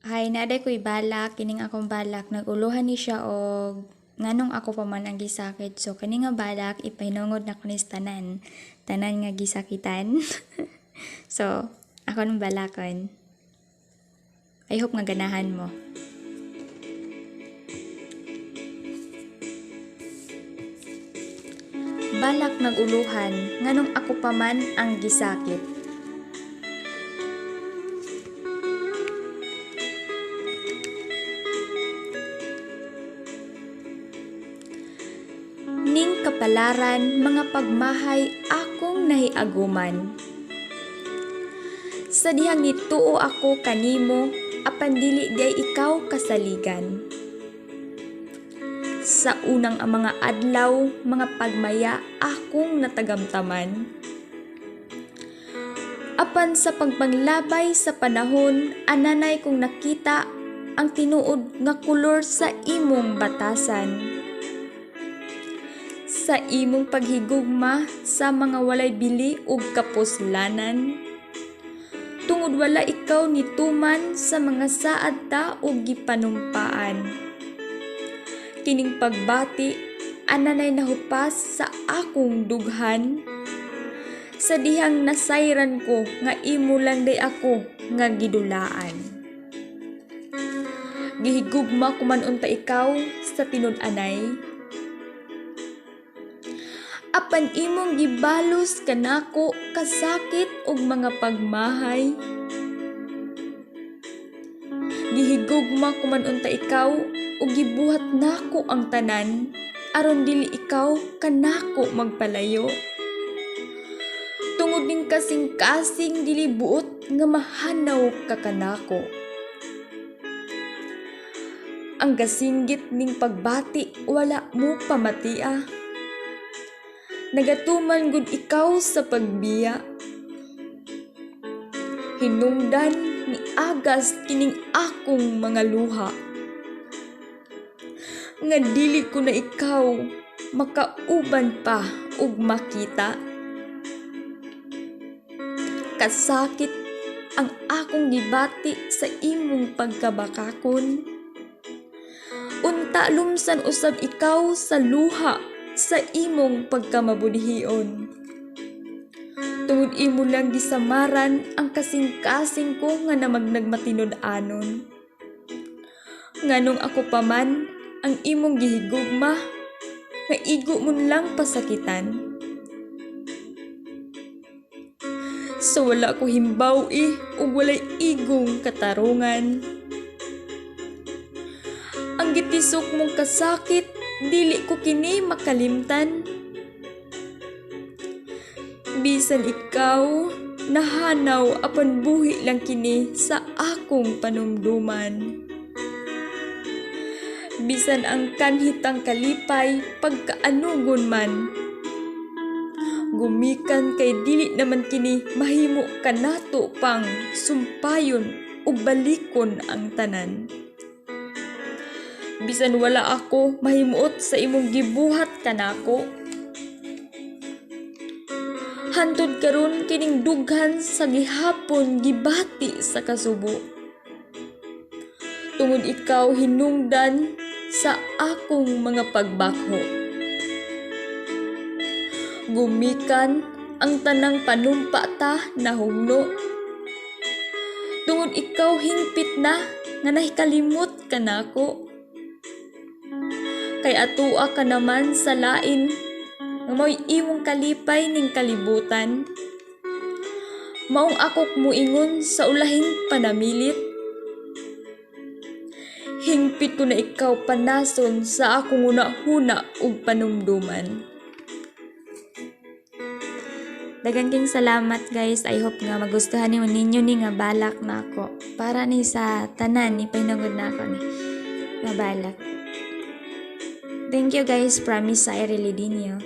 Hay naday ko'y balak, kining akong balak, naguluhan ni siya og nganong ako pa man ang gisakit. So kani nga balak ipahinungod na ko ni tanan nga gisakitan. So ako nang balakon. I hope nga ganahan mo. Balak naguluhan nganong ako pa man ang gisakit. Ning kapalaran mga pagmahay akong nahiaguman. Sa dihang nituo ako kanimo, apan dili day ikaw kasaligan. Sa unang ang mga adlaw, mga pagmaya akong natagamtaman. Apan sa pagpanglabay sa panahon, ananay kong nakita ang tinuod nga kulor sa imong batasan. Sa imong paghigugma sa mga walay bili ug kapuslanan. Tungod wala ikaw nituman sa mga saad ta ug gipanumpaan. Kining pagbati ananay nahupas sa akong dughan. Sa dihang nasayran ko nga imo lang day ako nga gidulaan. Gihigugma ko man unta ikaw sa tinud-anay. Apan imong gibalos kanako kasakit ug mga pagmahay. Gihigugma ko man unta ikaw ug gibuhat nako ang tanan aron dili ikaw kanako magpalayo. Tungod ning kasing-kasing dili buot nga mahanaw ka kanako. Ang gasinggit ning pagbati wala mo pamatia. Nagatuman gud ikaw sa pagbiya. Hinungdan ni agas kining akong mga luha. Nga dili ko na ikaw makauban pa ug makita. Kasakit ang akong gibati sa imong pagkabakakon. Unta lumsan usab ikaw sa luha sa imong pagkamabudhion. Tungod imo lang gisamaran ang kasing-kasing ko nga namagnagmatinud-anon. Nganong ako paman ang imong gihigugma nga igo mo lang pasakitan. So wala ko himbaw ug walay igong katarungan. Ang gitisok mong kasakit dili ko kini makalimtan. Bisan ikaw nahanaw apan buhi lang kini sa akong panumduman. Bisan ang kanhitang kalipay pagkaanugon man. Gumikan kay dili naman kini mahimo kanato pang sumpayon ug balikon ang tanan. Bisan wala ako mahimuot sa imong gibuhat kanako. Hantod karon kining dughan sa gihapon gibati sa kasubo. Tungod ikaw hinungdan sa akong mga pagbakho. Gumikan ang tanang panumpa ta nahugno. Tungod ikaw hingpit na nga nahikalimot kanako. Kay atua ka naman sa lain nga mo'y imong kalipay ning kalibutan. Maong akok muingon sa ulahing panamilit. Hingpit ko na ikaw panason sa akong una-huna ug panumduman. Daghang king salamat guys. I hope nga magustuhan ninyo ni nga balak nako. Para ni sa tanan ipahinungod nako ni nga balak. Thank you guys. Promise I really din you.